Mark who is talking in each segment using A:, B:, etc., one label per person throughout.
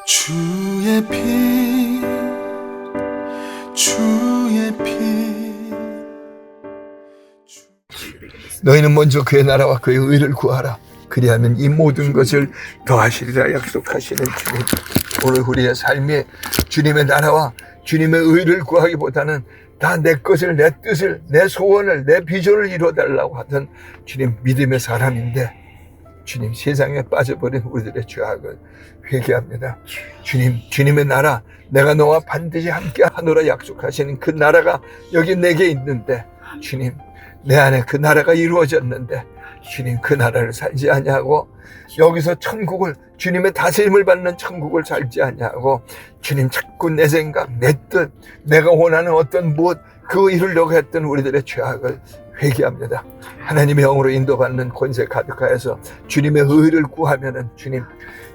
A: 주의 피 주의 피
B: 너희는 먼저 그의 나라와 그의 의를 구하라. 그리하면 이 모든 것을 더하시리라 약속하시는 주님, 오늘 우리의 삶에 주님의 나라와 주님의 의를 구하기보다는 다 내 것을, 내 뜻을, 내 소원을, 내 비전을 이루어달라고 하던 주님 믿음의 사람인데, 주님 세상에 빠져버린 우리들의 죄악을 회개합니다. 주님, 주님의 나라, 내가 너와 반드시 함께 하노라 약속하시는 그 나라가 여기 내게 있는데, 주님 내 안에 그 나라가 이루어졌는데 주님 그 나라를 살지 아니하고 여기서 천국을, 주님의 다스림을 받는 천국을 살지 아니하고 주님 자꾸 내 생각, 내 뜻, 내가 원하는 어떤 무엇 그거 이루려고 했던 우리들의 죄악을 회개합니다. 하나님의 영으로 인도받는 권세 가득하여서 주님의 의를 구하면은 주님,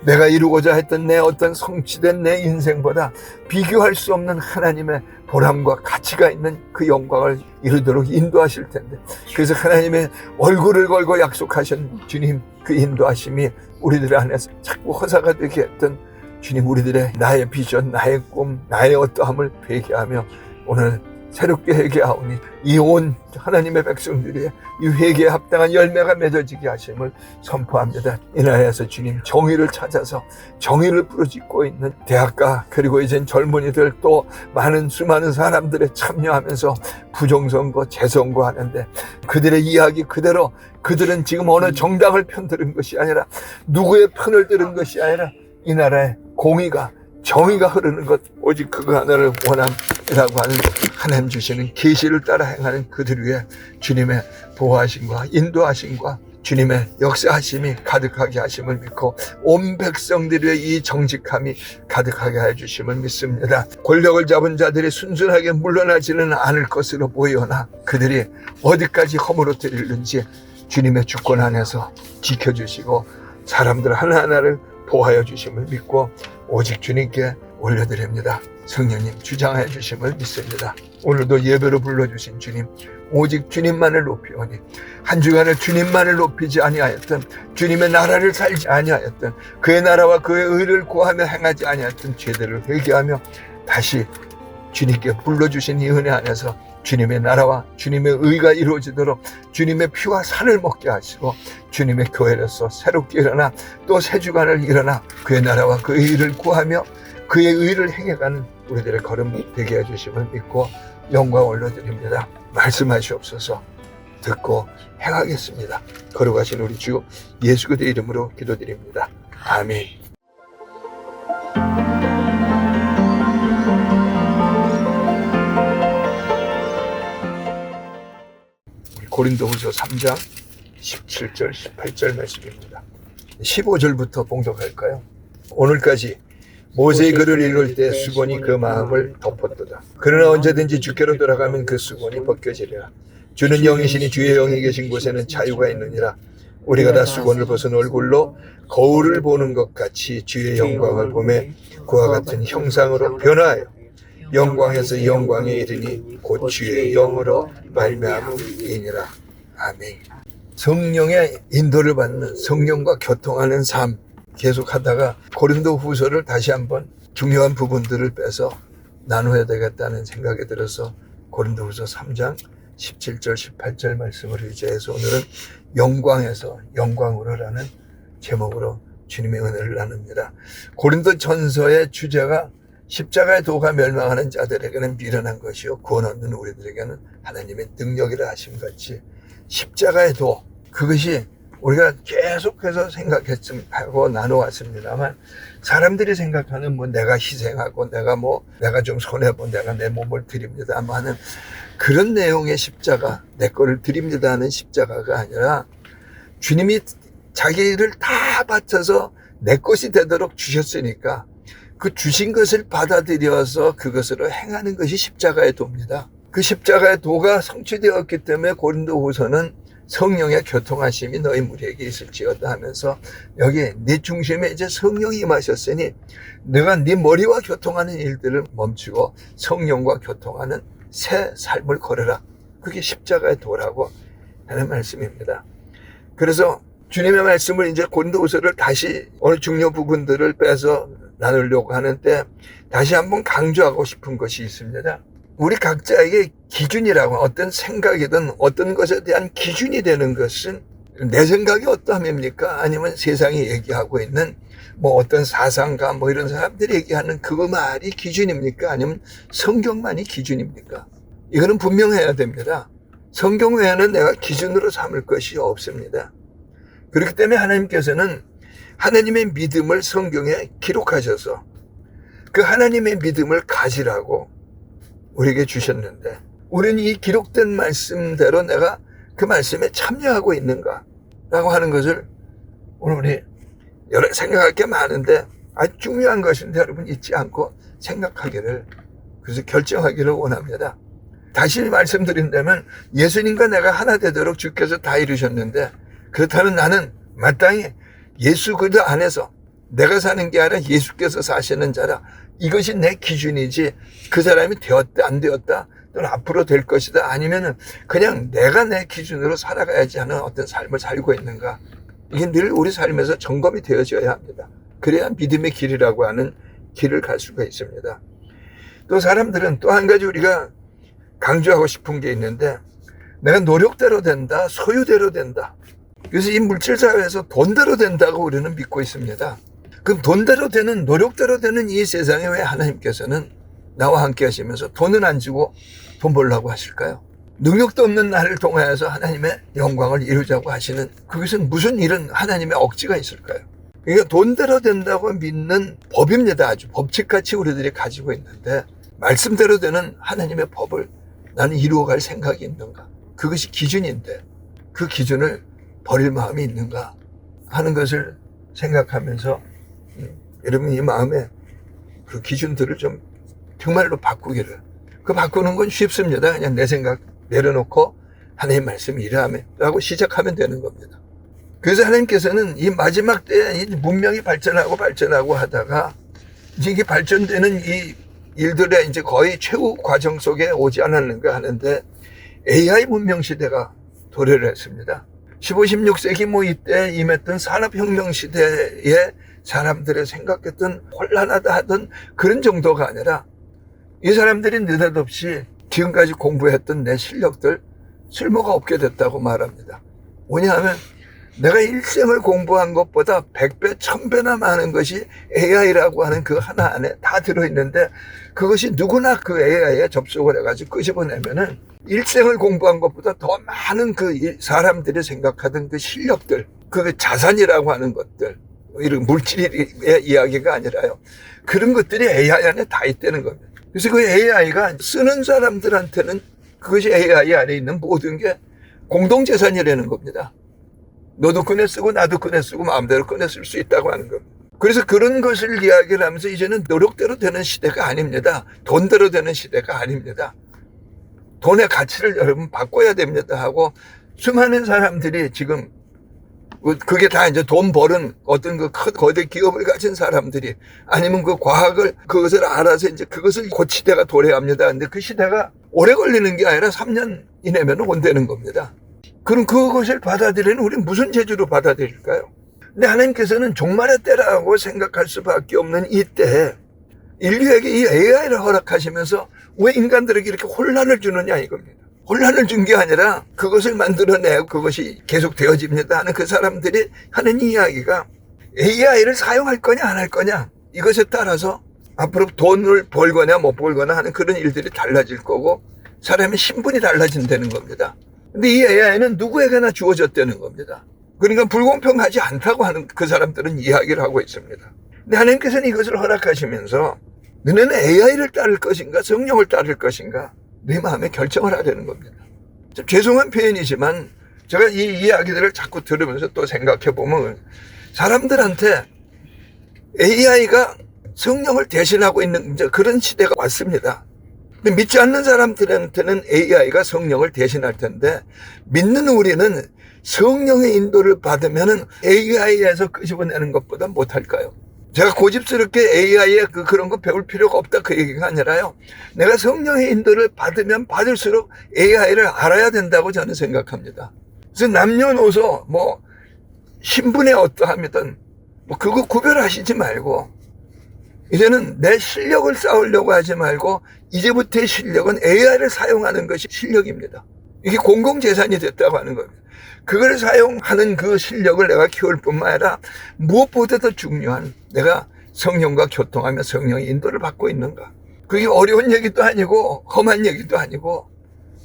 B: 내가 이루고자 했던 내 어떤 성취된 내 인생보다 비교할 수 없는 하나님의 보람과 가치가 있는 그 영광을 이루도록 인도하실 텐데, 그래서 하나님의 얼굴을 걸고 약속하신 주님 그 인도하심이 우리들 안에서 자꾸 허사가 되게 했던 주님, 우리들의 나의 비전, 나의 꿈, 나의 어떠함을 회개하며 오늘 새롭게 회개하오니 이 온 하나님의 백성들이 이 회개에 합당한 열매가 맺어지게 하심을 선포합니다. 이 나라에서 주님 정의를 찾아서 정의를 부르짖고 있는 대학가, 그리고 이젠 젊은이들, 또 많은 수많은 사람들의 참여하면서 부정선거, 재선거 하는데 그들의 이야기 그대로, 그들은 지금 어느 정당을 편드는 것이 아니라, 누구의 편을 들은 것이 아니라 이 나라의 공의가, 정의가 흐르는 것, 오직 그거 하나를 원함이라고 하는 하나님 주시는 계시를 따라 행하는 그들 위해 주님의 보호하심과 인도하심과 주님의 역사하심이 가득하게 하심을 믿고 온 백성들의 이 정직함이 가득하게 해주심을 믿습니다. 권력을 잡은 자들이 순순하게 물러나지는 않을 것으로 보이오나 그들이 어디까지 허물어뜨리는지 주님의 주권 안에서 지켜주시고 사람들 하나하나를 보호하여 주심을 믿고 오직 주님께 올려드립니다. 성령님 주장해 주심을 믿습니다. 오늘도 예배로 불러주신 주님, 오직 주님만을 높이오니 한 주간을 주님만을 높이지 아니하였던, 주님의 나라를 살지 아니하였던, 그의 나라와 그의 의를 구하며 행하지 아니하였던 죄들을 회개하며 다시 주님께 불러주신 이 은혜 안에서 주님의 나라와 주님의 의가 이루어지도록 주님의 피와 살을 먹게 하시고 주님의 교회로서 새롭게 일어나 또 새 주간을 일어나 그의 나라와 그의 의를 구하며 그의 의를 행해가는 우리들의 걸음 되게 해주심을 믿고 영광 올려드립니다. 말씀하시옵소서. 듣고 행하겠습니다. 걸어가신 우리 주 예수 그리스도의 이름으로 기도드립니다. 아멘. 고린도후서 3장 17절 18절 말씀입니다. 15절부터 봉독할까요? 오늘까지 모세의 글을 읽을 때 수건이 그 마음을 덮었도다. 그러나 언제든지 주께로 돌아가면 그 수건이 벗겨지리라. 주는 영이시니 주의 영이 계신 곳에는 자유가 있느니라. 우리가 다 수건을 벗은 얼굴로 거울을 보는 것 같이 주의 영광을 보매 그와 같은 형상으로 변화하여 영광에서 영광에 이르니 곧 주의 영으로 말미암음이니라. 아멘. 성령의 인도를 받는, 성령과 교통하는 삶 계속하다가 고린도 후서를 다시 한번 중요한 부분들을 빼서 나눠야 되겠다는 생각이 들어서 고린도 후서 3장 17절 18절 말씀을 의지해서 오늘은 영광에서 영광으로라는 제목으로 주님의 은혜를 나눕니다. 고린도 전서의 주제가 십자가의 도가 멸망하는 자들에게는 미련한 것이요 구원 얻는 우리들에게는 하나님의 능력이라 하심같이 십자가의 도, 그것이 우리가 계속해서 생각하고 나눠왔습니다만 사람들이 생각하는 내가 희생하고 내가 좀 손해보고 내가 내 몸을 드립니다만은 그런 내용의 십자가, 내 거를 드립니다 하는 십자가가 아니라 주님이 자기를 다 바쳐서 내 것이 되도록 주셨으니까 그 주신 것을 받아들여서 그것으로 행하는 것이 십자가의 도입니다. 그 십자가의 도가 성취되었기 때문에 고린도후서는 성령의 교통하심이 너희 무리에게 있을지어다 하면서 여기 네 중심에 이제 성령이 임하셨으니 내가 네 머리와 교통하는 일들을 멈추고 성령과 교통하는 새 삶을 걸어라. 그게 십자가의 도라고 하는 말씀입니다. 그래서 주님의 말씀을 이제 고린도후서를 다시 어느 중요 부분들을 빼서 나누려고 하는데 다시 한번 강조하고 싶은 것이 있습니다. 우리 각자에게 기준이라고 어떤 생각이든 어떤 것에 대한 기준이 되는 것은 내 생각이 어떠함입니까? 아니면 세상이 얘기하고 있는 뭐 어떤 사상가 뭐 이런 사람들이 얘기하는 그 말이 기준입니까? 아니면 성경만이 기준입니까? 이거는 분명해야 됩니다. 성경 외에는 내가 기준으로 삼을 것이 없습니다. 그렇기 때문에 하나님께서는 하나님의 믿음을 성경에 기록하셔서 그 하나님의 믿음을 가지라고 우리에게 주셨는데 우리는 이 기록된 말씀대로 내가 그 말씀에 참여하고 있는가 라고 하는 것을 오늘 우리 여러 생각할 게 많은데 아주 중요한 것인데 여러분 잊지 않고 생각하기를 그래서 결정하기를 원합니다. 다시 말씀드린다면 예수님과 내가 하나 되도록 주께서 다 이루셨는데 그렇다면 나는 마땅히 예수 그리스도 안에서 내가 사는 게 아니라 예수께서 사시는 자라 이것이 내 기준이지 그 사람이 되었다 안 되었다 또는 앞으로 될 것이다 아니면은 그냥 내가 내 기준으로 살아가야지 하는 어떤 삶을 살고 있는가 이게 늘 우리 삶에서 점검이 되어져야 합니다. 그래야 믿음의 길이라고 하는 길을 갈 수가 있습니다. 또 사람들은 또 한 가지 우리가 강조하고 싶은 게 있는데 내가 노력대로 된다 소유대로 된다 그래서 이 물질사회에서 돈대로 된다고 우리는 믿고 있습니다. 그럼 돈대로 되는 노력대로 되는 이 세상에 왜 하나님께서는 나와 함께 하시면서 돈은 안 주고 돈 벌라고 하실까요? 능력도 없는 나를 통하여서 하나님의 영광을 이루자고 하시는 그것은 무슨 일은 하나님의 억지가 있을까요? 그러니까 돈대로 된다고 믿는 법입니다. 아주 법칙같이 우리들이 가지고 있는데 말씀대로 되는 하나님의 법을 나는 이루어갈 생각이 있는가? 그것이 기준인데 그 기준을 버릴 마음이 있는가 하는 것을 생각하면서 여러분 이 마음에 그 기준들을 좀 정말로 바꾸기를 그 바꾸는 건 쉽습니다. 그냥 내 생각 내려놓고 하나님 말씀 이러하라고 시작하면 되는 겁니다. 그래서 하나님께서는 이 마지막 때에 문명이 발전하고 하다가 이게 발전되는 이 일들의 이제 거의 최후 과정 속에 오지 않았는가 하는데 AI 문명 시대가 도래를 했습니다. 15, 16세기 뭐 이때 임했던 산업혁명 시대에 사람들의 생각했던 혼란하다 하던 그런 정도가 아니라 이 사람들이 느닷없이 지금까지 공부했던 내 실력들 쓸모가 없게 됐다고 말합니다. 뭐냐하면 내가 일생을 공부한 것보다 100배, 1000배나 많은 것이 AI라고 하는 그 하나 안에 다 들어있는데 그것이 누구나 그 AI에 접속을 해가지고 끄집어내면은 일생을 공부한 것보다 더 많은 그 사람들이 생각하던 그 실력들, 그 자산이라고 하는 것들, 이런 물질의 이야기가 아니라요. 그런 것들이 AI 안에 다 있다는 겁니다. 그래서 그 AI가 쓰는 사람들한테는 그것이 AI 안에 있는 모든 게 공동재산이라는 겁니다. 너도 꺼내 쓰고 나도 꺼내 쓰고 마음대로 꺼내 쓸 수 있다고 하는 겁니다. 그래서 그런 것을 이야기를 하면서 이제는 노력대로 되는 시대가 아닙니다. 돈대로 되는 시대가 아닙니다. 돈의 가치를 여러분 바꿔야 됩니다 하고 수많은 사람들이 지금 그게 다 이제 돈 버는 어떤 그 거대 기업을 가진 사람들이 아니면 그 과학을 그것을 알아서 이제 그것을 고치대가 도래합니다. 근데 그 시대가 오래 걸리는 게 아니라 3년 이내면 온다는 겁니다. 그럼 그것을 받아들이는 우리는 무슨 재주로 받아들일까요? 근데 하나님께서는 종말의 때라고 생각할 수밖에 없는 이때에 인류에게 이 AI를 허락하시면서 왜 인간들에게 이렇게 혼란을 주느냐 이겁니다. 혼란을 준 게 아니라 그것을 만들어내고 그것이 계속 되어집니다 하는 그 사람들이 하는 이야기가 AI를 사용할 거냐 안 할 거냐 이것에 따라서 앞으로 돈을 벌거나 못 벌거나 하는 그런 일들이 달라질 거고 사람의 신분이 달라진다는 겁니다. 근데 이 AI는 누구에게나 주어졌다는 겁니다. 그러니까 불공평하지 않다고 하는 그 사람들은 이야기를 하고 있습니다. 근데 하나님께서는 이것을 허락하시면서 너네는 AI를 따를 것인가 성령을 따를 것인가 내 마음에 결정을 하려는 겁니다. 좀 죄송한 표현이지만 제가 이 이야기들을 자꾸 들으면서 또 생각해 보면 사람들한테 AI가 성령을 대신하고 있는 이제 그런 시대가 왔습니다. 근데 믿지 않는 사람들한테는 AI가 성령을 대신할 텐데 믿는 우리는 성령의 인도를 받으면은 AI에서 끄집어내는 것보다 못할까요? 제가 고집스럽게 AI에 그런 거 배울 필요가 없다 그 얘기가 아니라요. 내가 성령의 인도를 받으면 받을수록 AI를 알아야 된다고 저는 생각합니다. 그래서 남녀노소 뭐 신분의 어떠함이든 뭐 그거 구별하시지 말고 이제는 내 실력을 쌓으려고 하지 말고 이제부터의 실력은 AI를 사용하는 것이 실력입니다. 이게 공공재산이 됐다고 하는 겁니다. 그걸 사용하는 그 실력을 내가 키울 뿐만 아니라 무엇보다도 중요한 내가 성령과 교통하며 성령의 인도를 받고 있는가. 그게 어려운 얘기도 아니고 험한 얘기도 아니고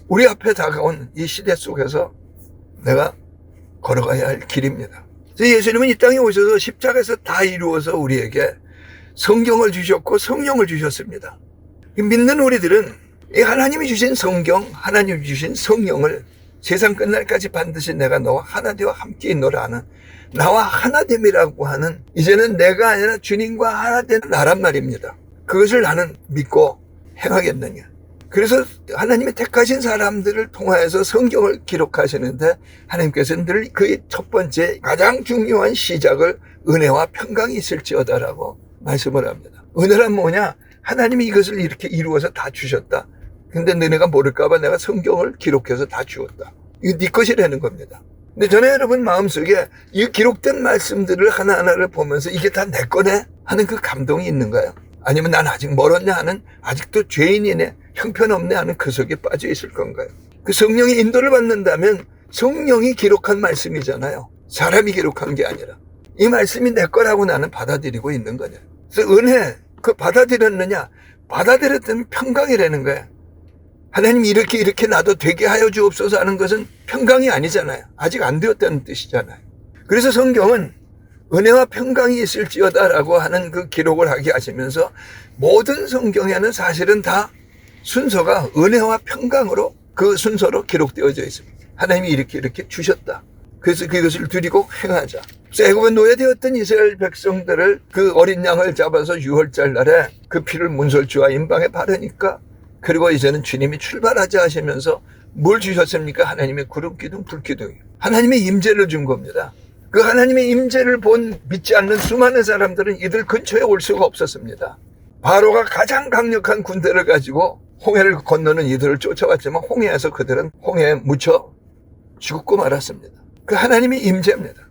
B: 우리 앞에 다가온 이 시대 속에서 내가 걸어가야 할 길입니다. 예수님은 이 땅에 오셔서 십자가에서 다 이루어서 우리에게 성경을 주셨고 성령을 주셨습니다. 믿는 우리들은 이 하나님이 주신 성경, 하나님이 주신 성령을 세상 끝날까지 반드시 내가 너와 하나되어 함께 있노라 하는 나와 하나됨이라고 하는 이제는 내가 아니라 주님과 하나된 나란 말입니다. 그것을 나는 믿고 행하겠느냐. 그래서 하나님이 택하신 사람들을 통하여서 성경을 기록하시는데 하나님께서는 늘 그 첫 번째 가장 중요한 시작을 은혜와 평강이 있을지어다라고 말씀을 합니다. 은혜란 뭐냐? 하나님이 이것을 이렇게 이루어서 다 주셨다. 근데 너네가 모를까봐 내가 성경을 기록해서 다 주었다. 이거 네 것이라는 겁니다. 근데 저는 여러분 마음속에 이 기록된 말씀들을 하나하나를 보면서 이게 다 내 거네? 하는 그 감동이 있는가요? 아니면 난 아직 멀었냐 하는 아직도 죄인이네, 형편없네 하는 그 속에 빠져 있을 건가요? 그 성령의 인도를 받는다면 성령이 기록한 말씀이잖아요. 사람이 기록한 게 아니라. 이 말씀이 내 거라고 나는 받아들이고 있는 거냐. 그래서 은혜, 그 받아들였느냐? 받아들였다면 평강이라는 거야. 하나님 이렇게 나도 되게 하여 주옵소서 하는 것은 평강이 아니잖아요. 아직 안 되었다는 뜻이잖아요. 그래서 성경은 은혜와 평강이 있을지어다라고 하는 그 기록을 하게 하시면서 모든 성경에는 사실은 다 순서가 은혜와 평강으로 그 순서로 기록되어져 있습니다. 하나님이 이렇게 주셨다. 그래서 그것을 드리고 행하자. 그래서 애굽에 노예되었던 이스라엘 백성들을 그 어린 양을 잡아서 유월절 날에 그 피를 문설주와 임방에 바르니까 그리고 이제는 주님이 출발하자 하시면서 뭘 주셨습니까? 하나님의 구름기둥, 불기둥. 하나님의 임재를 준 겁니다. 그 하나님의 임재를 본 믿지 않는 수많은 사람들은 이들 근처에 올 수가 없었습니다. 바로가 가장 강력한 군대를 가지고 홍해를 건너는 이들을 쫓아왔지만 홍해에서 그들은 홍해에 묻혀 죽고 말았습니다. 그 하나님의 임재입니다.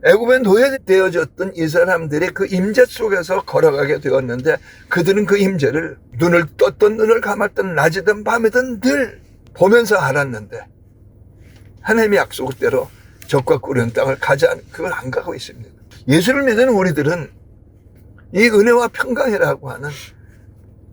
B: 애굽에 노예되어졌던 이 사람들이 그 임재 속에서 걸어가게 되었는데 그들은 그 임재를 눈을 떴던 눈을 감았던 낮이든 밤이든 늘 보면서 알았는데 하나님의 약속대로 적과 꾸려온 땅을 그걸 안 가고 있습니다. 예수를 믿는 우리들은 이 은혜와 평강이라고 하는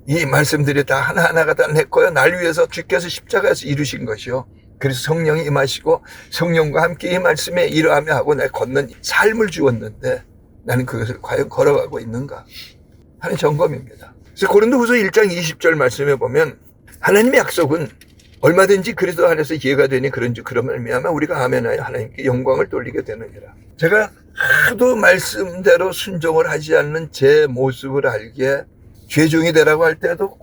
B: 이 말씀들이 다 하나하나가 다 내 거요. 날 위해서 주께서 십자가에서 이루신 것이요. 그래서 성령이 임하시고 성령과 함께 이 말씀에 이러하며 하고 내 걷는 삶을 주었는데 나는 그것을 과연 걸어가고 있는가 하는 점검입니다. 그래서 고린도후서 1장 20절 말씀에 보면 하나님의 약속은 얼마든지 그리스도 안에서 이해가 되니 그런지 그런 말미암아 우리가 아멘하여 하나님께 영광을 돌리게 되느니라. 제가 하도 말씀대로 순종을 하지 않는 제 모습을 알기에 죄종이 되라고 할 때도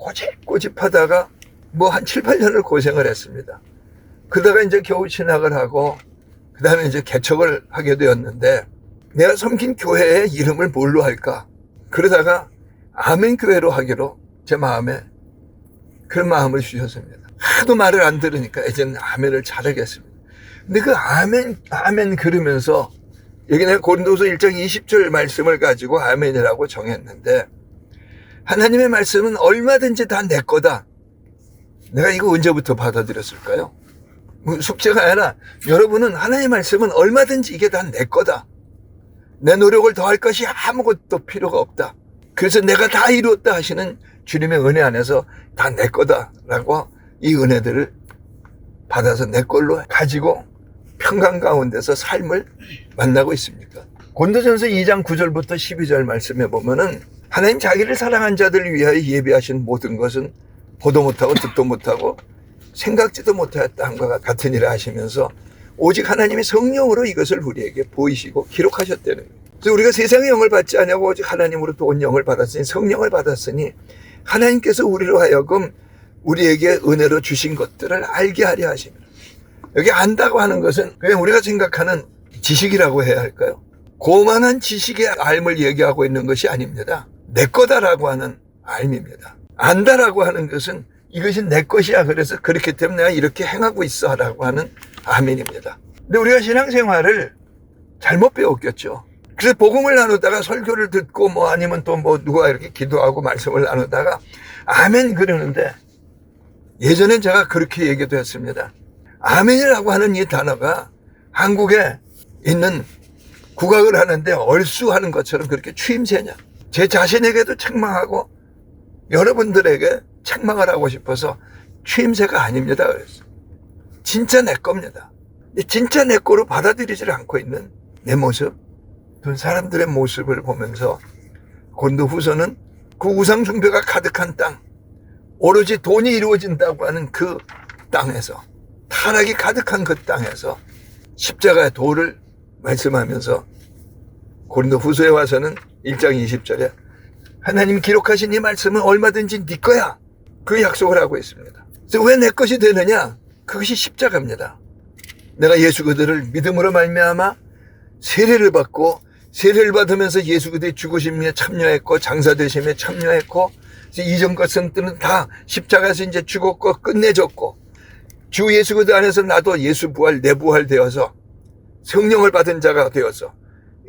B: 꼬집하다가 뭐 한 7, 8년을 고생을 했습니다. 그러다가 이제 겨우 신학을 하고 그 다음에 이제 개척을 하게 되었는데 내가 섬긴 교회의 이름을 뭘로 할까? 그러다가 아멘교회로 하기로 제 마음에 그런 마음을 주셨습니다. 하도 말을 안 들으니까 이제는 아멘을 잘하겠습니다. 근데 그 아멘 그러면서 여기 내가 고린도서 1장 20절 말씀을 가지고 아멘이라고 정했는데 하나님의 말씀은 얼마든지 다 내 거다. 내가 이거 언제부터 받아들였을까요? 숙제가 아니라 여러분은 하나님의 말씀은 얼마든지 이게 다 내 거다. 내 노력을 더할 것이 아무것도 필요가 없다. 그래서 내가 다 이루었다 하시는 주님의 은혜 안에서 다 내 거다라고 이 은혜들을 받아서 내 걸로 가지고 평강 가운데서 삶을 만나고 있습니까? 고린도전서 2장 9절부터 12절 말씀에 보면은 하나님 자기를 사랑한 자들을 위하여 예비하신 모든 것은 보도 못하고 듣도 못하고 생각지도 못하였다 함과 같은 일을 하시면서 오직 하나님의 성령으로 이것을 우리에게 보이시고 기록하셨다는 거예요. 그래서 우리가 세상의 영을 받지 않냐고 오직 하나님으로부터 온 영을 받았으니 성령을 받았으니 하나님께서 우리로 하여금 우리에게 은혜로 주신 것들을 알게 하려 하십니다. 여기 안다고 하는 것은 그냥 우리가 생각하는 지식이라고 해야 할까요? 고만한 지식의 알을 얘기하고 있는 것이 아닙니다. 내 거다라고 하는 알입니다. 안다라고 하는 것은 이것이 내 것이야. 그래서 그렇기 때문에 내가 이렇게 행하고 있어 라고 하는 아멘입니다. 근데 우리가 신앙생활을 잘못 배웠겠죠. 그래서 복음을 나누다가 설교를 듣고 뭐 아니면 또 뭐 누가 이렇게 기도하고 말씀을 나누다가 아멘 그러는데 예전엔 제가 그렇게 얘기도 했습니다. 아멘이라고 하는 이 단어가 한국에 있는 국악을 하는데 얼쑤하는 것처럼 그렇게 추임새냐. 제 자신에게도 책망하고 여러분들에게 책망을 하고 싶어서 추임새가 아닙니다. 그랬어요. 진짜 내 겁니다. 진짜 내 거로 받아들이질 않고 있는 내 모습, 사람들의 모습을 보면서 고린도후서는 그 우상 숭배가 가득한 땅, 오로지 돈이 이루어진다고 하는 그 땅에서, 타락이 가득한 그 땅에서 십자가의 도를 말씀하면서 고린도후서에 와서는 1장 20절에 하나님 기록하신 이 말씀은 얼마든지 네 거야, 그 약속을 하고 있습니다. 그래서 왜 내 것이 되느냐? 그것이 십자가입니다. 내가 예수 그들을 믿음으로 말미암아 세례를 받고, 세례를 받으면서 예수 그들의 죽으심에 참여했고 장사되심에 참여했고, 이전 것들은 다 십자가에서 이제 죽었고 끝내졌고, 주 예수 그들 안에서 나도 예수 부활 내 부활 되어서 성령을 받은 자가 되어서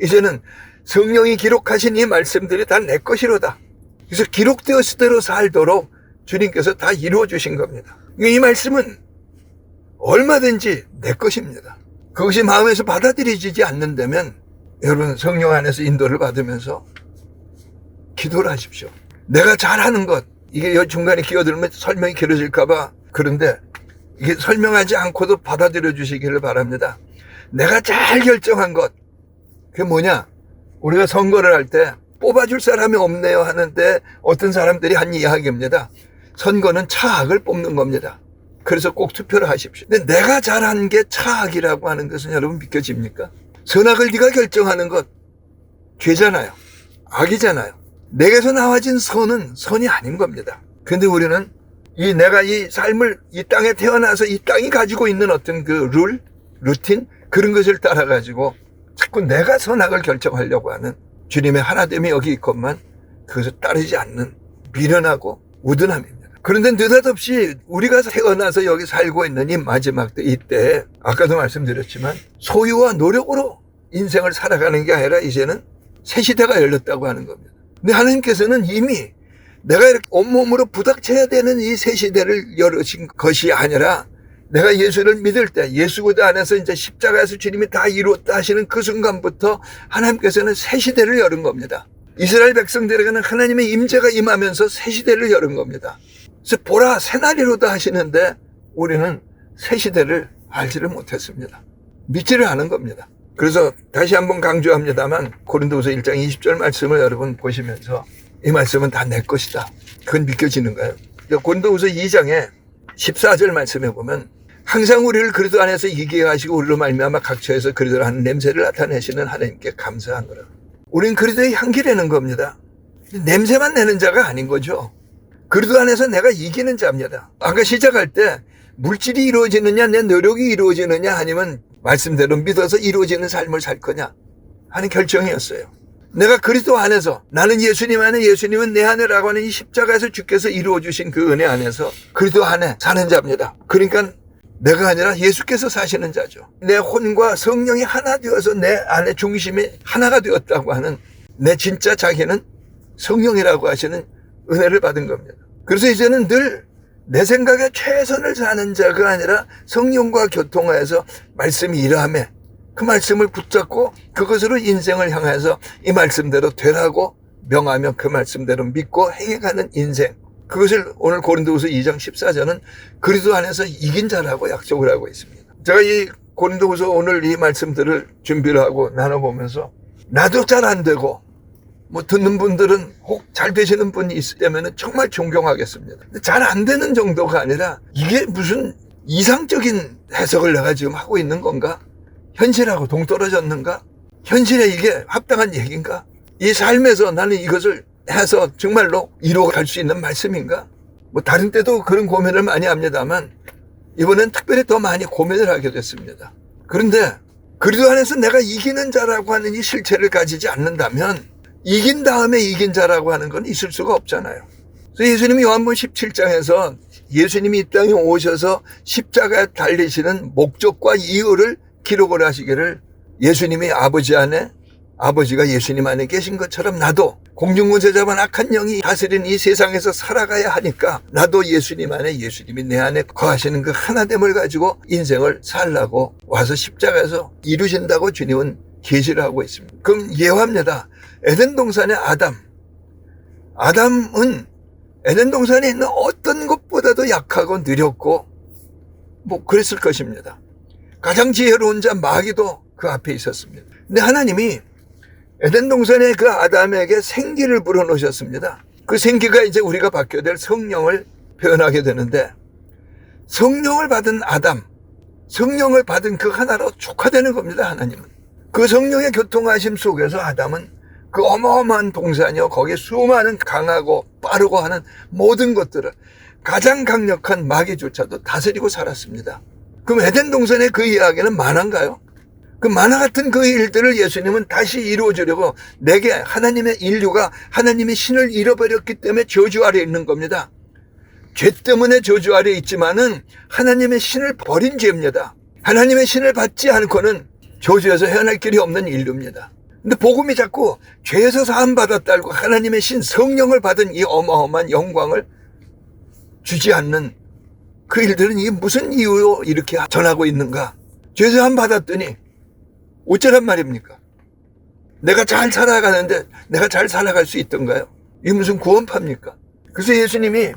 B: 이제는 성령이 기록하신 이 말씀들이 다 내 것이로다. 그래서 기록되었을 대로 살도록 주님께서 다 이루어 주신 겁니다. 이 말씀은 얼마든지 내 것입니다. 그것이 마음에서 받아들여지지 않는다면 여러분 성령 안에서 인도를 받으면서 기도를 하십시오. 내가 잘하는 것, 이게 중간에 끼어들면 설명이 길어질까 봐 그런데 이게 설명하지 않고도 받아들여 주시기를 바랍니다. 내가 잘 결정한 것, 그게 뭐냐? 우리가 선거를 할 때 뽑아줄 사람이 없네요 하는데 어떤 사람들이 한 이야기입니다. 선거는 차악을 뽑는 겁니다. 그래서 꼭 투표를 하십시오. 근데 내가 잘한 게 차악이라고 하는 것은 여러분 믿겨집니까? 선악을 네가 결정하는 것 죄잖아요. 악이잖아요. 내게서 나와진 선은 선이 아닌 겁니다. 근데 우리는 내가 이 삶을 이 땅에 태어나서 이 땅이 가지고 있는 어떤 그 루틴 그런 것을 따라가지고 자꾸 내가 선악을 결정하려고 하는 주님의 하나됨이 여기 있건만 그것을 따르지 않는 미련하고 우둔함입니다. 그런데 느닷없이 우리가 태어나서 여기 살고 있는 이 마지막 때, 이때 아까도 말씀드렸지만 소유와 노력으로 인생을 살아가는 게 아니라 이제는 새 시대가 열렸다고 하는 겁니다. 근데 하나님께서는 이미 내가 이렇게 온몸으로 부닥쳐야 되는 이 새 시대를 열으신 것이 아니라 내가 예수를 믿을 때 예수 그리스도 안에서 이제 십자가에서 주님이 다 이루었다 하시는 그 순간부터 하나님께서는 새 시대를 열은 겁니다. 이스라엘 백성들에게는 하나님의 임재가 임하면서 새 시대를 열은 겁니다. 그래서 보라 새날이로다 하시는데 우리는 새 시대를 알지를 못했습니다. 믿지를 않은 겁니다. 그래서 다시 한번 강조합니다만 고린도후서 1장 20절 말씀을 여러분 보시면서 이 말씀은 다 내 것이다. 그건 믿겨지는가요? 고린도후서 2장에 14절 말씀에 보면 항상 우리를 그리스도 안에서 이기게 하시고 우리로 말미암아 각처에서 그리스도를 하는 냄새를 나타내시는 하나님께 감사하노라. 우린 그리스도의 향기라는 겁니다. 냄새만 내는 자가 아닌 거죠. 그리스도 안에서 내가 이기는 자입니다. 아까 시작할 때 물질이 이루어지느냐 내 노력이 이루어지느냐 아니면 말씀대로 믿어서 이루어지는 삶을 살 거냐 하는 결정이었어요. 내가 그리스도 안에서 나는 예수님 안에 예수님은 내 안에라고 하는 이 십자가에서 주께서 이루어 주신 그 은혜 안에서 그리스도 안에 사는 자입니다. 그러니까 내가 아니라 예수께서 사시는 자죠. 내 혼과 성령이 하나 되어서 내 안에 중심이 하나가 되었다고 하는 내 진짜 자기는 성령이라고 하시는 은혜를 받은 겁니다. 그래서 이제는 늘 내 생각에 최선을 사는 자가 아니라 성령과 교통하여서 말씀이 일하며 그 말씀을 붙잡고 그것으로 인생을 향해서 이 말씀대로 되라고 명하며 그 말씀대로 믿고 행해가는 인생, 그것을 오늘 고린도후서 2장 14절은 그리스도 안에서 이긴 자라고 약속을 하고 있습니다. 제가 이 고린도후서 오늘 이 말씀들을 준비를 하고 나눠보면서 나도 잘 안 되고 뭐 듣는 분들은 혹 잘 되시는 분이 있으면 정말 존경하겠습니다. 잘 안 되는 정도가 아니라 이게 무슨 이상적인 해석을 내가 지금 하고 있는 건가? 현실하고 동떨어졌는가? 현실에 이게 합당한 얘기인가? 이 삶에서 나는 이것을 해서 정말로 이루어갈 수 있는 말씀인가? 뭐 다른 때도 그런 고민을 많이 합니다만 이번엔 특별히 더 많이 고민을 하게 됐습니다. 그런데 그리스도 안에서 내가 이기는 자라고 하는 이 실체를 가지지 않는다면 이긴 다음에 이긴 자라고 하는 건 있을 수가 없잖아요. 그래서 예수님이 요한복음 17장에서 예수님이 이 땅에 오셔서 십자가에 달리시는 목적과 이유를 기록을 하시기를 예수님이 아버지 안에 아버지가 예수님 안에 계신 것처럼 나도 공중권세 잡은 악한 영이 다스린 이 세상에서 살아가야 하니까 나도 예수님 안에, 예수님이 내 안에 거하시는 그 하나됨을 가지고 인생을 살라고 와서 십자가에서 이루신다고 주님은 계시를 하고 있습니다. 그럼 예화입니다. 에덴 동산의 아담은 에덴 동산에 있는 어떤 것보다도 약하고 느렸고 그랬을 것입니다. 가장 지혜로운 자 마귀도 그 앞에 있었습니다. 근데 하나님이 에덴 동산에 그 아담에게 생기를 불어넣으셨습니다. 그 생기가 이제 우리가 받게 될 성령을 표현하게 되는데, 성령을 받은 아담, 성령을 받은 그 하나로 족화되는 겁니다. 하나님은 그 성령의 교통하심 속에서 아담은 그 어마어마한 동산이요, 거기에 수많은 강하고 빠르고 하는 모든 것들을 가장 강력한 마귀조차도 다스리고 살았습니다. 그럼 에덴 동산의 그 이야기는 만화인가요? 그 만화 같은 그 일들을 예수님은 다시 이루어주려고, 내게 하나님의 인류가 하나님의 신을 잃어버렸기 때문에 저주 아래 있는 겁니다. 죄 때문에 저주 아래 있지만은 하나님의 신을 버린 죄입니다. 하나님의 신을 받지 않고는 저주에서 헤어날 길이 없는 인류입니다. 근데 복음이 자꾸 죄에서 사함 받았다고 하나님의 신 성령을 받은 이 어마어마한 영광을 주지 않는 그 일들은 이게 무슨 이유로 이렇게 전하고 있는가? 죄에서 사함 받았더니 어쩌란 말입니까? 내가 잘 살아가는데 내가 잘 살아갈 수 있던가요? 이게 무슨 구원파입니까? 그래서 예수님이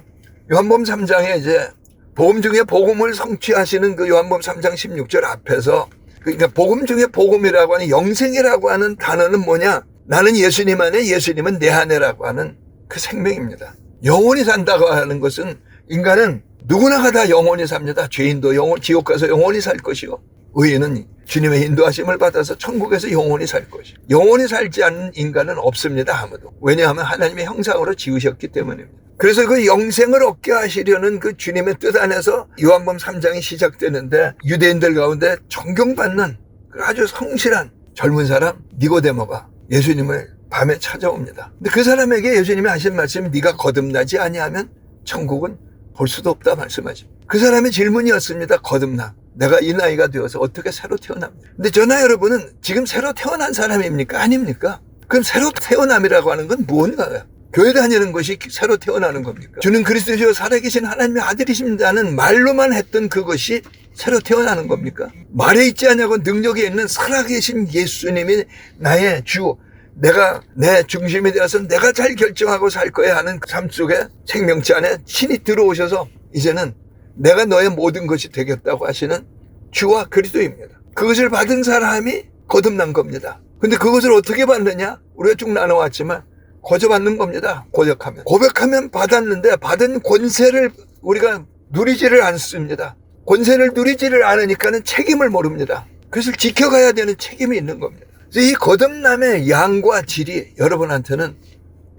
B: 요한복음 3장에 이제 복음 중에 복음을 성취하시는 그 요한복음 3장 16절 앞에서, 그러니까 복음 중에 복음이라고 하는 영생이라고 하는 단어는 뭐냐? 나는 예수님 안에, 예수님은 내 안에라고 하는 그 생명입니다. 영원히 산다고 하는 것은, 인간은 누구나 다 영원히 삽니다. 죄인도 지옥 가서 영원히 살 것이요, 의인은 주님의 인도하심을 받아서 천국에서 영원히 살 것이요. 영원히 살지 않는 인간은 없습니다. 아무도. 왜냐하면 하나님의 형상으로 지으셨기 때문입니다. 그래서 그 영생을 얻게 하시려는 그 주님의 뜻 안에서 요한복음 3장이 시작되는데, 유대인들 가운데 존경받는 아주 성실한 젊은 사람 니고데모가 예수님을 밤에 찾아옵니다. 근데 그 사람에게 예수님이 하신 말씀이, 네가 거듭나지 아니하면 천국은 볼 수도 없다 말씀하십니다. 그 사람의 질문이었습니다. 거듭나, 내가 이 나이가 되어서 어떻게 새로 태어납니까? 근데 저나 여러분은 지금 새로 태어난 사람입니까? 아닙니까? 그럼 새로 태어남이라고 하는 건 무언가요? 교회 다니는 것이 새로 태어나는 겁니까? 주는 그리스도시요 살아계신 하나님의 아들이십니다는 말로만 했던 그것이 새로 태어나는 겁니까? 말에 있지 않냐고 능력이 있는 살아계신 예수님이 나의 주, 내가 내 중심이 되어서 내가 잘 결정하고 살 거야 하는 삶 속에 생명체 안에 신이 들어오셔서 이제는 내가 너의 모든 것이 되겠다고 하시는 주와 그리스도입니다. 그것을 받은 사람이 거듭난 겁니다. 근데 그것을 어떻게 받느냐? 우리가 쭉 나눠왔지만 거저받는 겁니다. 고백하면 받았는데, 받은 권세를 우리가 누리지를 않습니다. 권세를 누리지를 않으니까는 책임을 모릅니다. 그것을 지켜가야 되는 책임이 있는 겁니다. 그래서 이 거듭남의 양과 질이 여러분한테는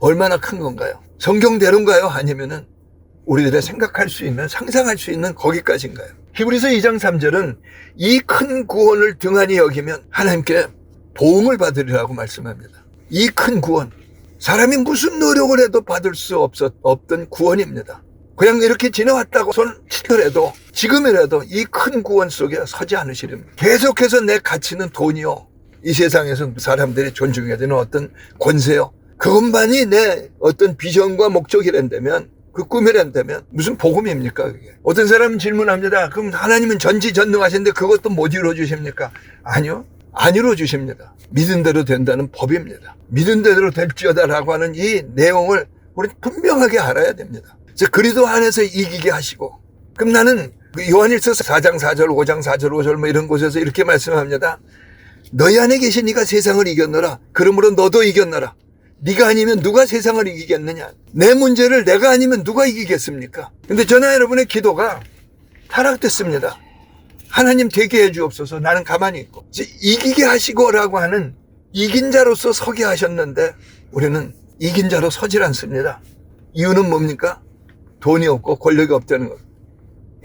B: 얼마나 큰 건가요? 성경대로인가요? 아니면은 우리들의 생각할 수 있는, 상상할 수 있는 거기까지인가요? 히브리서 2장 3절은 이 큰 구원을 등한히 여기면 하나님께 보응을 받으리라고 말씀합니다. 이 큰 구원, 사람이 무슨 노력을 해도 받을 수 없던 구원입니다. 그냥 이렇게 지나왔다고 손 치더라도 지금이라도 이 큰 구원 속에 서지 않으시렵니다. 계속해서 내 가치는 돈이요, 이 세상에서 사람들이 존중해야 되는 어떤 권세요, 그것만이 내 어떤 비전과 목적이란다면, 그 꿈이란다면 무슨 복음입니까 그게? 어떤 사람은 질문합니다. 그럼 하나님은 전지전능하신데 그것도 못 이루어주십니까? 아니요, 안 이루어주십니다. 믿은 대로 된다는 법입니다. 믿은 대로 될지어다라고 하는 이 내용을 우리 분명하게 알아야 됩니다. 그리스도 안에서 이기게 하시고, 그럼 나는 요한일서 4장 4절 5장 4절 5절 뭐 이런 곳에서 이렇게 말씀합니다. 너희 안에 계신 네가 세상을 이겼노라. 그러므로 너도 이겼노라. 네가 아니면 누가 세상을 이기겠느냐? 내 문제를 내가 아니면 누가 이기겠습니까? 근데 저나 여러분의 기도가 타락됐습니다. 하나님 되게 해주옵소서. 나는 가만히 있고. 이기게 하시고라고 하는 이긴 자로서 서게 하셨는데 우리는 이긴 자로 서질 않습니다. 이유는 뭡니까? 돈이 없고 권력이 없다는 것.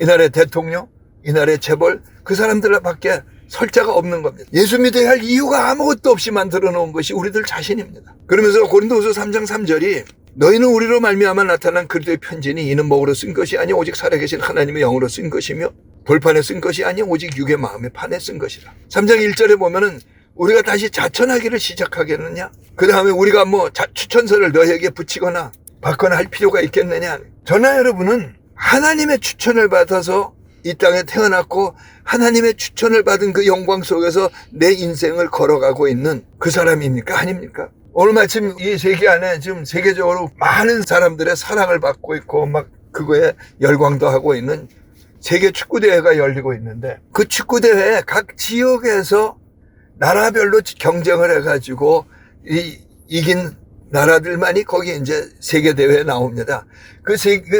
B: 이 나라의 대통령, 이 나라의 재벌, 그 사람들밖에 설 자가 없는 겁니다. 예수 믿어야 할 이유가 아무것도 없이 만들어 놓은 것이 우리들 자신입니다. 그러면서 고린도후서 3장 3절이 너희는 우리로 말미암아 나타난 그리스도의 편지니 이는 목으로 쓴 것이 아니 오직 살아계신 하나님의 영으로 쓴 것이며 돌판에 쓴 것이 아니 오직 육의 마음의 판에 쓴 것이라. 3장 1절에 보면은 우리가 다시 자천하기를 시작하겠느냐? 그 다음에 우리가 뭐 추천서를 너에게 붙이거나 받거나 할 필요가 있겠느냐? 저나 여러분은 하나님의 추천을 받아서 이 땅에 태어났고 하나님의 추천을 받은 그 영광 속에서 내 인생을 걸어가고 있는 그 사람입니까? 아닙니까? 오늘 마침 이 세계 안에 지금 세계적으로 많은 사람들의 사랑을 받고 있고 막 그거에 열광도 하고 있는 세계 축구대회가 열리고 있는데 그 축구대회에 각 지역에서 나라별로 경쟁을 해가지고 이긴 나라들만이 거기 이제 세계대회에 나옵니다.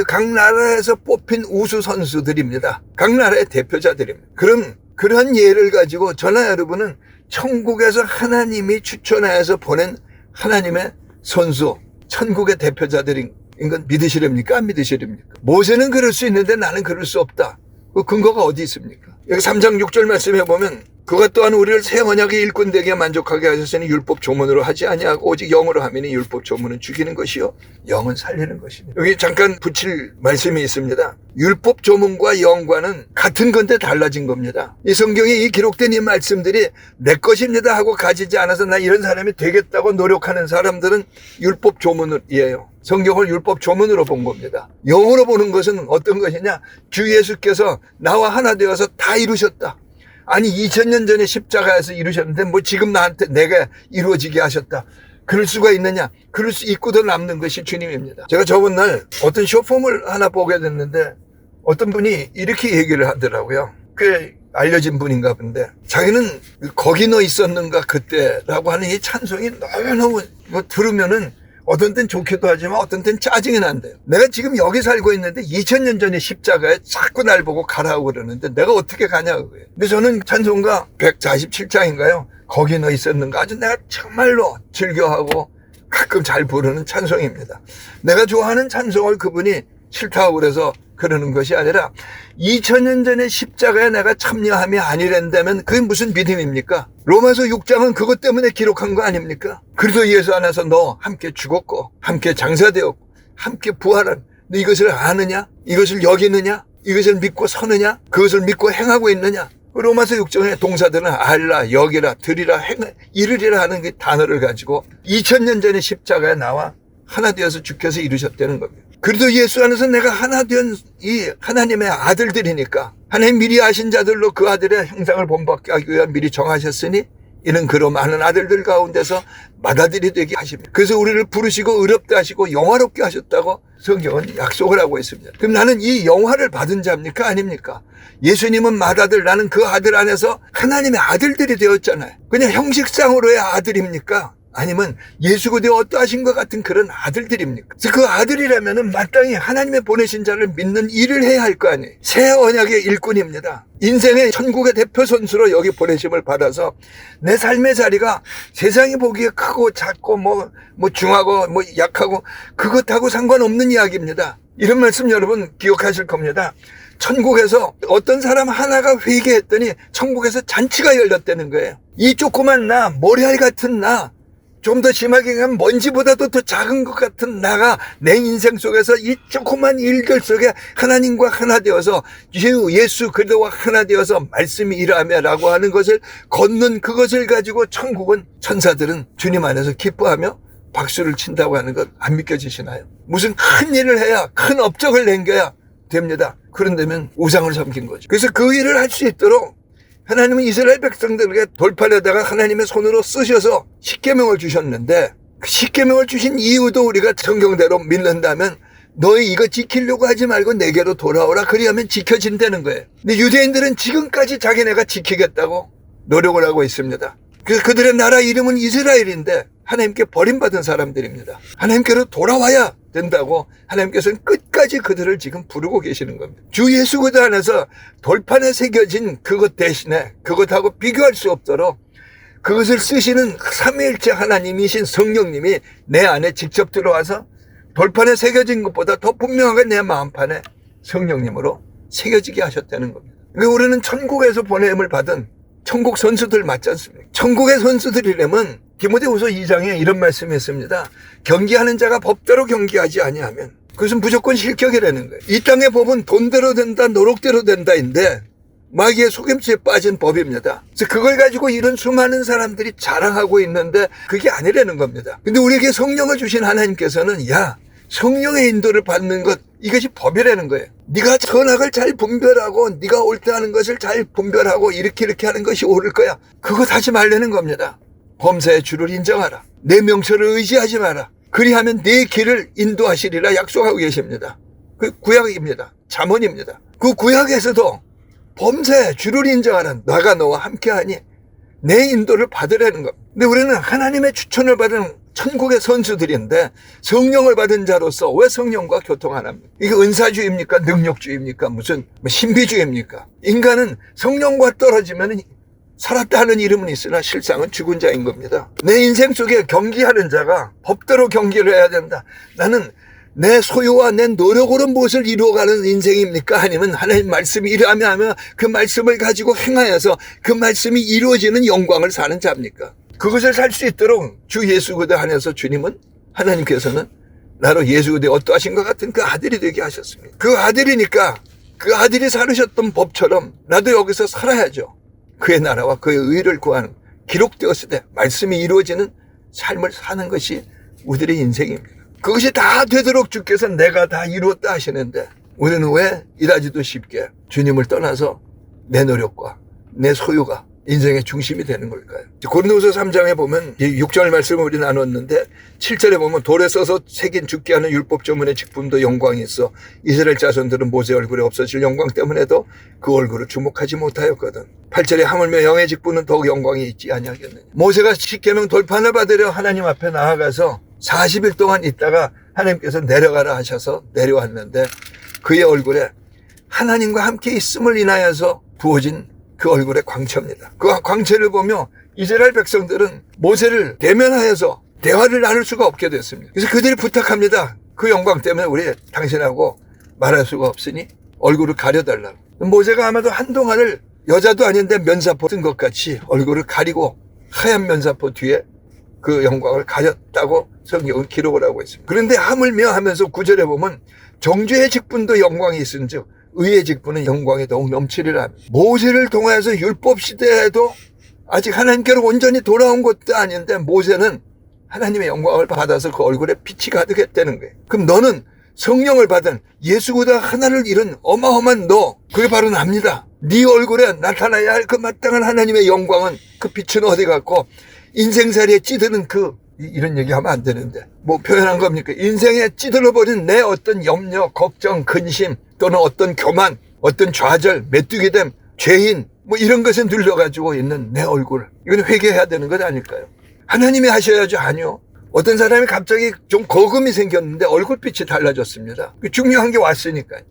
B: 각 나라에서 뽑힌 우수 선수들입니다. 각 나라의 대표자들입니다. 그럼 그런 예를 가지고 저나 여러분은 천국에서 하나님이 추천해서 보낸 하나님의 선수, 천국의 대표자들인 건 믿으시렵니까? 안 믿으시렵니까? 모세는 그럴 수 있는데 나는 그럴 수 없다. 그 근거가 어디 있습니까? 여기 3장 6절 말씀해 보면 그것 또한 우리를 새 언약의 일꾼 되게 만족하게 하셨으니 율법 조문으로 하지 아니하고 오직 영으로 하면이 율법 조문은 죽이는 것이요 영은 살리는 것이니. 여기 잠깐 붙일 말씀이 있습니다. 율법 조문과 영과는 같은 건데 달라진 겁니다. 이 성경에 이 기록된 이 말씀들이 내 것입니다 하고 가지지 않아서 나 이런 사람이 되겠다고 노력하는 사람들은 율법 조문이에요. 성경을 율법 조문으로 본 겁니다. 영으로 보는 것은 어떤 것이냐? 주 예수께서 나와 하나 되어서 다 이루셨다. 아니 2000년 전에 십자가에서 이루셨는데 뭐 지금 나한테 내가 이루어지게 하셨다. 그럴 수가 있느냐? 그럴 수 있고도 남는 것이 주님입니다. 제가 저번 날 어떤 쇼폼을 하나 보게 됐는데 어떤 분이 이렇게 얘기를 하더라고요. 꽤 알려진 분인가 본데 자기는 거기 너 있었는가 그때라고 하는 이 찬송이 너무너무 들으면은 어떤 땐 좋기도 하지만 어떤 땐 짜증이 난대요. 내가 지금 여기 살고 있는데 2000년 전에 십자가에 자꾸 날 보고 가라고 그러는데 내가 어떻게 가냐고 그래요. 근데 저는 찬송가 147장인가요? 거기 너 있었는가 아주 내가 정말로 즐겨하고 가끔 잘 부르는 찬송입니다. 내가 좋아하는 찬송을 그분이 싫다고 그래서 그러는 것이 아니라 2000년 전에 십자가에 내가 참여함이 아니란다면 그게 무슨 믿음입니까? 로마서 6장은 그것 때문에 기록한 거 아닙니까? 그래도 예수 안에서 너 함께 죽었고 함께 장사되었고 함께 부활한 너 이것을 아느냐? 이것을 여기느냐? 이것을 믿고 서느냐? 그것을 믿고 행하고 있느냐? 로마서 6장의 동사들은 알라, 여기라, 들이라, 이르리라 하는 그 단어를 가지고 2000년 전에 십자가에 나와 하나 되어서 주께서 이루셨다는 겁니다. 그래도 예수 안에서 내가 하나 된 이 하나님의 아들들이니까 하나님 미리 아신 자들로 그 아들의 형상을 본받게 하기 위해 미리 정하셨으니 이는 그로 많은 아들들 가운데서 맏아들이 되게 하십니다. 그래서 우리를 부르시고 의롭게 하시고 영화롭게 하셨다고 성경은 약속을 하고 있습니다. 그럼 나는 이 영화를 받은 자입니까? 아닙니까? 예수님은 맏아들, 나는 그 아들 안에서 하나님의 아들들이 되었잖아요. 그냥 형식상으로의 아들입니까? 아니면 예수 그대 어떠하신 것 같은 그런 아들들입니까? 그래서 그 아들이라면은 마땅히 하나님의 보내신 자를 믿는 일을 해야 할 거 아니에요. 새 언약의 일꾼입니다. 인생의 천국의 대표 선수로 여기 보내심을 받아서 내 삶의 자리가 세상이 보기에 크고 작고 뭐 중하고 뭐 약하고 그것하고 상관없는 이야기입니다. 이런 말씀 여러분 기억하실 겁니다. 천국에서 어떤 사람 하나가 회개했더니 천국에서 잔치가 열렸다는 거예요. 이 조그만 나, 머리알 같은 나, 좀 더 심하게 가면 먼지보다도 더 작은 것 같은 나가 내 인생 속에서 이 조그만 일들 속에 하나님과 하나 되어서 예수 그리스도와 하나 되어서 말씀이 일하며라고 하는 것을 걷는 그것을 가지고 천국은 천사들은 주님 안에서 기뻐하며 박수를 친다고 하는 것 안 믿겨지시나요? 무슨 큰 일을 해야 큰 업적을 남겨야 됩니다. 그런다면 우상을 섬긴 거죠. 그래서 그 일을 할 수 있도록 하나님은 이스라엘 백성들에게 돌판에다가 하나님의 손으로 쓰셔서 십계명을 주셨는데 그 십계명을 주신 이유도 우리가 성경대로 믿는다면 너희 이거 지키려고 하지 말고 내게로 돌아오라 그리하면 지켜진다는 거예요. 근데 유대인들은 지금까지 자기네가 지키겠다고 노력을 하고 있습니다. 그래서 그들의 나라 이름은 이스라엘인데 하나님께 버림받은 사람들입니다. 하나님께로 돌아와야 된다고 하나님께서는 끝까지 그들을 지금 부르고 계시는 겁니다. 주 예수 그리스도 안에서 돌판에 새겨진 그것 대신에 그것하고 비교할 수 없도록 그것을 쓰시는 삼위일체 하나님이신 성령님이 내 안에 직접 들어와서 돌판에 새겨진 것보다 더 분명하게 내 마음판에 성령님으로 새겨지게 하셨다는 겁니다. 그러니까 우리는 천국에서 보냄을 받은 천국 선수들 맞지 않습니까? 천국의 선수들이라면 디모데후서 2장에 이런 말씀이 있습니다. 경기하는 자가 법대로 경기하지 아니하면 그것은 무조건 실격이라는 거예요. 이 땅의 법은 돈대로 된다, 노력대로 된다인데 마귀의 속임수에 빠진 법입니다. 그래서 그걸 가지고 이런 수많은 사람들이 자랑하고 있는데 그게 아니라는 겁니다. 근데 우리에게 성령을 주신 하나님께서는 야, 성령의 인도를 받는 것, 이것이 법이라는 거예요. 네가 선악을 잘 분별하고 네가 옳다는 것을 잘 분별하고 이렇게 하는 것이 옳을 거야. 그거 하지 말라는 겁니다. 범사의 주를 인정하라. 내 명철을 의지하지 마라. 그리하면 내 길을 인도하시리라 약속하고 계십니다. 그 구약입니다. 잠언입니다. 그 구약에서도 범사의 주를 인정하는 나가 너와 함께하니 내 인도를 받으라는 겁니다. 근데 우리는 하나님의 추천을 받은 천국의 선수들인데 성령을 받은 자로서 왜 성령과 교통 안 합니까? 이게 은사주의입니까? 능력주의입니까? 무슨 신비주의입니까? 인간은 성령과 떨어지면 살았다 하는 이름은 있으나 실상은 죽은 자인 겁니다. 내 인생 속에 경기하는 자가 법대로 경기를 해야 된다. 나는 내 소유와 내 노력으로 무엇을 이루어가는 인생입니까? 아니면 하나님 말씀이 이러하면 그 말씀을 가지고 행하여서 그 말씀이 이루어지는 영광을 사는 자입니까? 그것을 살 수 있도록 주 예수 그리스도 안에서 주님은 하나님께서는 나로 예수 그리스도 어떠하신 것 같은 그 아들이 되게 하셨습니다. 그 아들이니까 그 아들이 살으셨던 법처럼 나도 여기서 살아야죠. 그의 나라와 그의 의를 구하는 기록되었을 때 말씀이 이루어지는 삶을 사는 것이 우리들의 인생입니다. 그것이 다 되도록 주께서 내가 다 이루었다 하시는데 우리는 왜 일하지도 쉽게 주님을 떠나서 내 노력과 내 소유가 인생의 중심이 되는 걸까요? 고린도후서 3장에 보면 6절 말씀을 우리 나눴는데 7절에 보면 돌에 써서 새긴 죽게 하는 율법 조문의 직분도 영광이 있어 이스라엘 자손들은 모세 얼굴에 없어질 영광 때문에도 그 얼굴을 주목하지 못하였거든. 8절에 하물며 영의 직분은 더욱 영광이 있지 아니하겠느냐. 모세가 십계명 돌판을 받으려 하나님 앞에 나아가서 40일 동안 있다가 하나님께서 내려가라 하셔서 내려왔는데 그의 얼굴에 하나님과 함께 있음을 인하여서 부어진 그 얼굴의 광채입니다. 그 광채를 보며 이스라엘 백성들은 모세를 대면하여서 대화를 나눌 수가 없게 됐습니다. 그래서 그들이 부탁합니다. 그 영광 때문에 우리 당신하고 말할 수가 없으니 얼굴을 가려달라고. 모세가 아마도 한동안을 여자도 아닌데 면사포 쓴 것 같이 얼굴을 가리고 하얀 면사포 뒤에 그 영광을 가렸다고 성경은 기록을 하고 있습니다. 그런데 하물며 하면서 9절에 보면 정죄의 직분도 영광이 있은즉 의의 직분은 영광이 더욱 넘치리라. 모세를 통해서 율법 시대에도 아직 하나님께로 온전히 돌아온 것도 아닌데 모세는 하나님의 영광을 받아서 그 얼굴에 빛이 가득했다는 거예요. 그럼 너는 성령을 받은 예수 그리스도 하나를 잃은 어마어마한 너, 그게 바로 납니다. 네 얼굴에 나타나야 할 그 마땅한 하나님의 영광은 그 빛은 어디 갔고 인생살이에 찌드는 이런 얘기하면 안 되는데 뭐 표현한 겁니까? 인생에 찌들어버린 내 어떤 염려, 걱정, 근심 또는 어떤 교만, 어떤 좌절, 메뚜기됨, 죄인 뭐 이런 것에 눌려가지고 있는 내 얼굴, 이건 회개해야 되는 것 아닐까요? 하나님이 하셔야죠. 아니요. 어떤 사람이 갑자기 좀 거금이 생겼는데 얼굴빛이 달라졌습니다. 중요한 게 왔으니까요.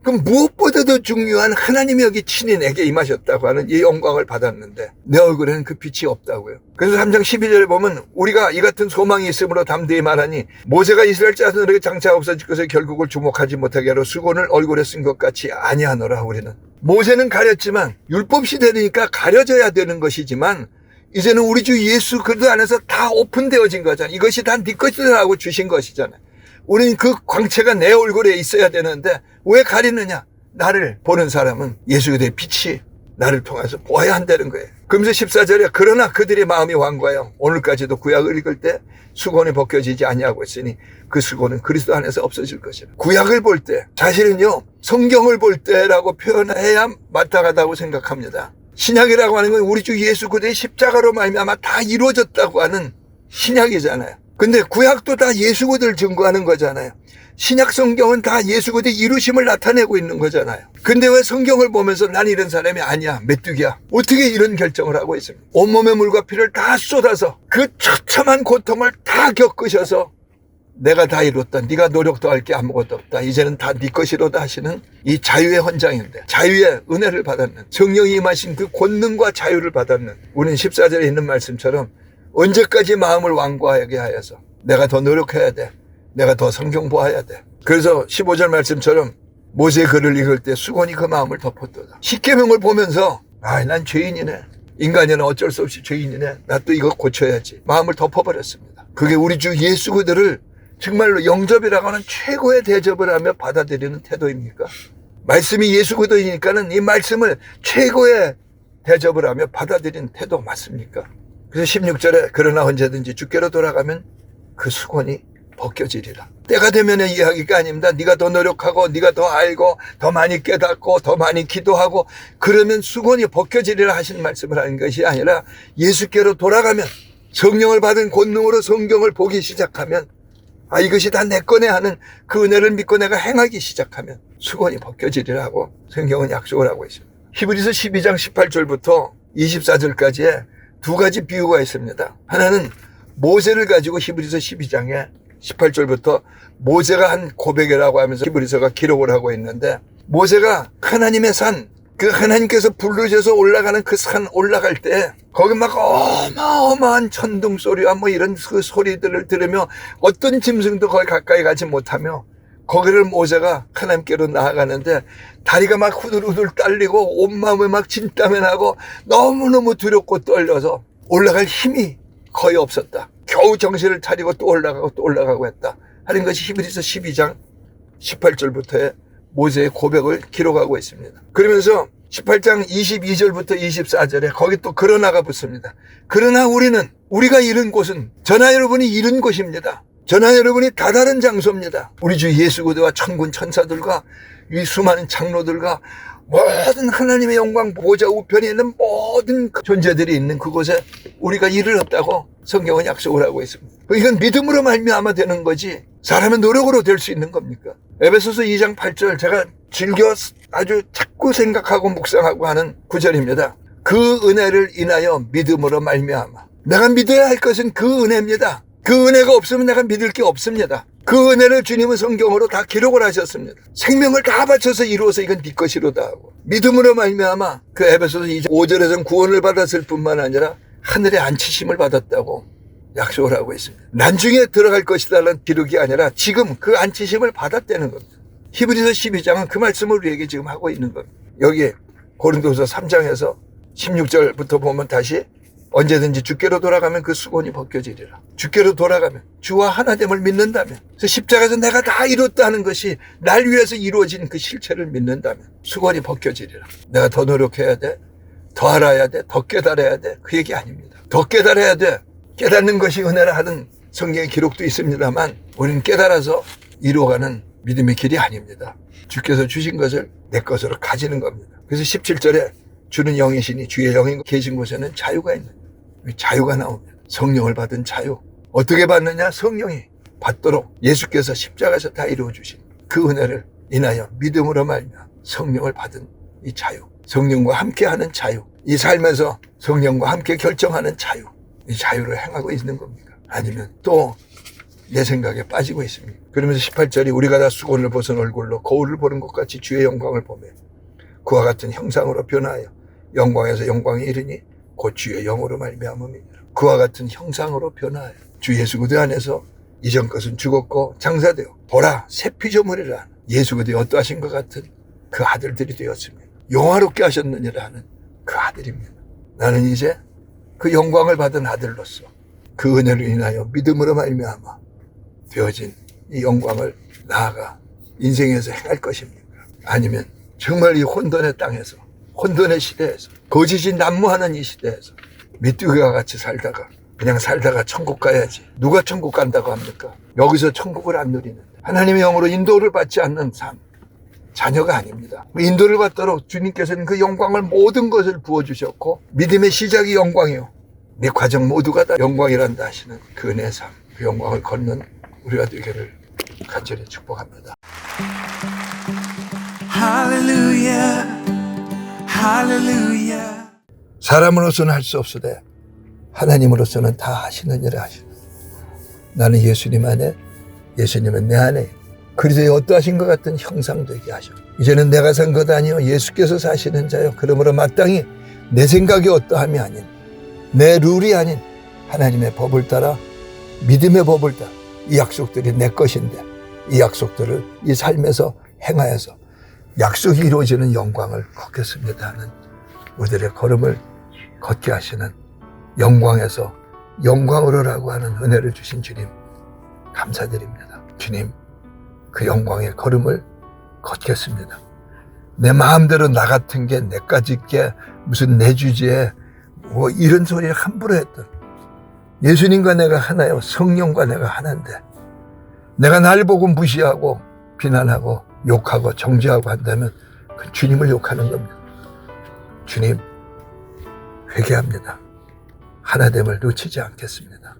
B: 그럼 무엇보다도 중요한 하나님이 여기 친히 내게 임하셨다고 하는 이 영광을 받았는데 내 얼굴에는 그 빛이 없다고요. 그래서 3장 12절에 보면 우리가 이 같은 소망이 있으므로 담대히 말하니 모세가 이스라엘 자손에게 장차 없어질 것을 결국을 주목하지 못하게 하러 수건을 얼굴에 쓴 것 같이 아니하노라. 우리는 모세는 가렸지만 율법 시대니까 가려져야 되는 것이지만 이제는 우리 주 예수 그리스도 안에서 다 오픈되어진 거잖아요. 이것이 다 네 것이라고 주신 것이잖아요. 우리는 그 광채가 내 얼굴에 있어야 되는데 왜 가리느냐? 나를 보는 사람은 예수 그리스도의 빛이 나를 통해서 보아야 한다는 거예요. 그러면서 14절에 그러나 그들의 마음이 완고하여 오늘까지도 구약을 읽을 때 수건이 벗겨지지 아니하고 있으니 그 수건은 그리스도 안에서 없어질 것이라. 구약을 볼 때 사실은요 성경을 볼 때라고 표현해야 마땅하다고 생각합니다. 신약이라고 하는 건 우리 주 예수 그리스도의 십자가로 말미암아 다 이루어졌다고 하는 신약이잖아요. 근데 구약도 다 예수 그리스도를 증거하는 거잖아요. 신약 성경은 다 예수 그리스도의 이루심을 나타내고 있는 거잖아요. 근데 왜 성경을 보면서 난 이런 사람이 아니야, 메뚜기야, 어떻게 이런 결정을 하고 있습니까? 온몸의 물과 피를 다 쏟아서 그 처참한 고통을 다 겪으셔서 내가 다 이뤘다, 네가 노력도 할 게 아무것도 없다, 이제는 다 네 것이로다 하시는 이 자유의 헌장인데, 자유의 은혜를 받았는, 성령이 임하신 그 권능과 자유를 받았는, 우리는 14절에 있는 말씀처럼 언제까지 마음을 완고하게 하여서 내가 더 노력해야 돼, 내가 더 성경 보아야 돼. 그래서 15절 말씀처럼 모세의 글을 읽을 때 수건이 그 마음을 덮었도다. 십계명을 보면서 난 죄인이네, 인간이는 어쩔 수 없이 죄인이네, 나 또 이거 고쳐야지, 마음을 덮어버렸습니다. 그게 우리 주 예수 그들을 정말로 영접이라고 하는 최고의 대접을 하며 받아들이는 태도입니까? 말씀이 예수 그리스도이니까는 이 말씀을 최고의 대접을 하며 받아들인 태도 맞습니까? 그래서 16절에 그러나 언제든지 주께로 돌아가면 그 수건이 벗겨지리라. 때가 되면의 이야기가 아닙니다. 네가 더 노력하고 네가 더 알고 더 많이 깨닫고 더 많이 기도하고 그러면 수건이 벗겨지리라 하신 말씀을 하는 것이 아니라 예수께로 돌아가면 성령을 받은 권능으로 성경을 보기 시작하면 이것이 다 내 거네 하는 그 은혜를 믿고 내가 행하기 시작하면 수건이 벗겨지리라고 성경은 약속을 하고 있습니다. 히브리서 12장 18절부터 24절까지에 두 가지 비유가 있습니다. 하나는 모세를 가지고 히브리서 12장에 18절부터 모세가 한 고백이라고 하면서 히브리서가 기록을 하고 있는데 모세가 하나님의 산, 그 하나님께서 부르셔서 올라가는 그 산 올라갈 때 거기 막 어마어마한 천둥 소리와 뭐 이런 그 소리들을 들으며 어떤 짐승도 거기 가까이 가지 못하며 거기를 모세가 하나님께로 나아가는데 다리가 막 후들후들 떨리고 온 마음에 막 진땀이 나고 너무너무 두렵고 떨려서 올라갈 힘이 거의 없었다. 겨우 정신을 차리고 또 올라가고 했다 하는 것이 히브리서 12장 18절부터의 모세의 고백을 기록하고 있습니다. 그러면서 18장 22절부터 24절에 거기 또 그러나가 붙습니다. 그러나 우리가 이른 곳은 저나 여러분이 이른 곳입니다. 저나 여러분이 다다른 장소입니다. 우리 주 예수 그리스도와 천군 천사들과 이 수많은 장로들과 모든 하나님의 영광 보좌 우편에 있는 모든 존재들이 있는 그곳에 우리가 이르렀다고 성경은 약속을 하고 있습니다. 이건 믿음으로 말미암아 되는 거지 사람의 노력으로 될 수 있는 겁니까? 에베소서 2장 8절 제가 즐겨 아주 자꾸 생각하고 묵상하고 하는 구절입니다. 그 은혜를 인하여 믿음으로 말미암아 내가 믿어야 할 것은 그 은혜입니다. 그 은혜가 없으면 내가 믿을 게 없습니다. 그 은혜를 주님은 성경으로 다 기록을 하셨습니다. 생명을 다 바쳐서 이루어서 이건 네 것이로다 하고 믿음으로 말미암아 그 에베소서 2장 5절에서는 구원을 받았을 뿐만 아니라 하늘의 안치심을 받았다고 약속을 하고 있습니다. 나중에 들어갈 것이다라는 기록이 아니라 지금 그 안치심을 받았다는 겁니다. 히브리서 12장은 그 말씀을 우리에게 지금 하고 있는 겁니다. 여기 고린도서 3장에서 16절부터 보면 다시 언제든지 주께로 돌아가면 그 수건이 벗겨지리라. 주께로 돌아가면 주와 하나됨을 믿는다면 그래서 십자가에서 내가 다 이뤘다는 것이 날 위해서 이루어진 그 실체를 믿는다면 수건이 벗겨지리라. 내가 더 노력해야 돼. 더 알아야 돼. 더 깨달아야 돼. 그 얘기 아닙니다. 더 깨달아야 돼. 깨닫는 것이 은혜라 하는 성경의 기록도 있습니다만 우리는 깨달아서 이루어가는 믿음의 길이 아닙니다. 주께서 주신 것을 내 것으로 가지는 겁니다. 그래서 17절에 주는 영이시니 주의 영이 계신 곳에는 자유가 있는 자유가 나옵니다. 성령을 받은 자유. 어떻게 받느냐? 성령이 받도록 예수께서 십자가에서 다 이루어 주신 그 은혜를 인하여 믿음으로 말미암아 성령을 받은 이 자유. 성령과 함께하는 자유. 이 삶에서 성령과 함께 결정하는 자유. 이 자유를 행하고 있는 겁니까? 아니면 또 내 생각에 빠지고 있습니다. 그러면서 18절이 우리가 다 수건을 벗은 얼굴로 거울을 보는 것 같이 주의 영광을 보며 그와 같은 형상으로 변하여 영광에서 영광에 이르니 곧 주의 영으로 말미암음이니라. 그와 같은 형상으로 변하여 주 예수 그리스도 안에서 이전 것은 죽었고 장사되어 보라 새 피조물이라 예수 그리스도의 어떠하신 것 같은 그 아들들이 되었습니다. 영화롭게 하셨느니라 하는 그 아들입니다. 나는 이제 그 영광을 받은 아들로서 그 은혜를 인하여 믿음으로 말미암아 되어진 이 영광을 나아가 인생에서 행할 것입니까? 아니면 정말 이 혼돈의 땅에서 혼돈의 시대에서 거짓이 난무하는 이 시대에서 메뚜기와 같이 살다가 그냥 살다가 천국 가야지. 누가 천국 간다고 합니까? 여기서 천국을 안 누리는 하나님의 영으로 인도를 받지 않는 삶. 자녀가 아닙니다. 인도를 받도록 주님께서는 그 영광을 모든 것을 부어주셨고 믿음의 시작이 영광이요. 네 과정 모두가 다 영광이란다 하시는 그 은혜의 삶. 그 영광을 걷는 우리가 되기를 간절히 축복합니다.
A: 할렐루야 할렐루야.
B: 사람으로서는 할 수 없으되 하나님으로서는 다 하시는 일을 하시는. 나는 예수님 안에, 예수님은 내 안에 그리스도의 어떠하신 것 같은 형상 되게 하셔. 이제는 내가 산 것 아니요 예수께서 사시는 자요. 그러므로 마땅히 내 생각이 어떠함이 아닌, 내 룰이 아닌 하나님의 법을 따라 믿음의 법을 따라 이 약속들이 내 것인데 이 약속들을 이 삶에서 행하여서 약속이 이루어지는 영광을 걷겠습니다 하는 우리들의 걸음을 걷게 하시는 영광에서 영광으로라고 하는 은혜를 주신 주님 감사드립니다. 주님 그 영광의 걸음을 걷겠습니다. 내 마음대로 나 같은 게 내까지 게 무슨 내 주제에 뭐 이런 소리를 함부로 했던 예수님과 내가 하나요. 성령과 내가 하나인데 내가 날 보고 무시하고 비난하고 욕하고 정죄하고 한다면 그 주님을 욕하는 겁니다. 주님 회개합니다. 하나됨을 놓치지 않겠습니다.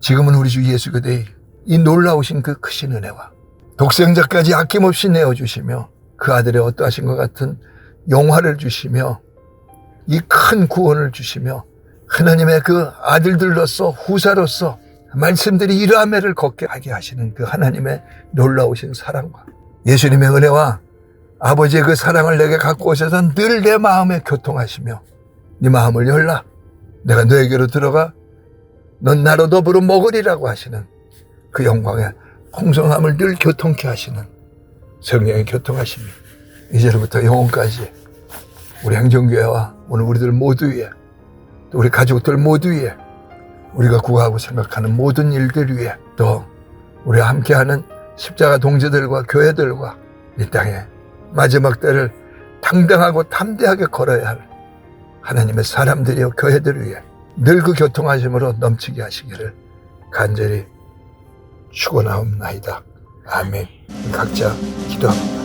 B: 지금은 우리 주 예수 그리스도의 이 놀라우신 그 크신 은혜와 독생자까지 아낌없이 내어주시며 그 아들의 어떠하신 것 같은 영화를 주시며 이 큰 구원을 주시며 하나님의 그 아들들로서 후사로서 말씀들이 이러함을 걷게 하게 하시는 그 하나님의 놀라우신 사랑과 예수님의 은혜와 아버지의 그 사랑을 내게 갖고 오셔서 늘 내 마음에 교통하시며 네 마음을 열라 내가 너에게로 들어가 넌 나로 더불어 먹으리라고 하시는 그 영광의 풍성함을 늘 교통케 하시는 성령의 교통하심이 이제로부터 영원까지 우리 행정교회와 오늘 우리들 모두 위에 또 우리 가족들 모두 위에 우리가 구하고 생각하는 모든 일들 위에 또 우리와 함께하는 십자가 동지들과 교회들과 이 땅에 마지막 때를 당당하고 담대하게 걸어야 할 하나님의 사람들이요 교회들 위해 늘 그 교통하심으로 넘치게 하시기를 간절히 축원하옵나이다. 아멘. 각자 기도합니다.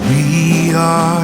A: We are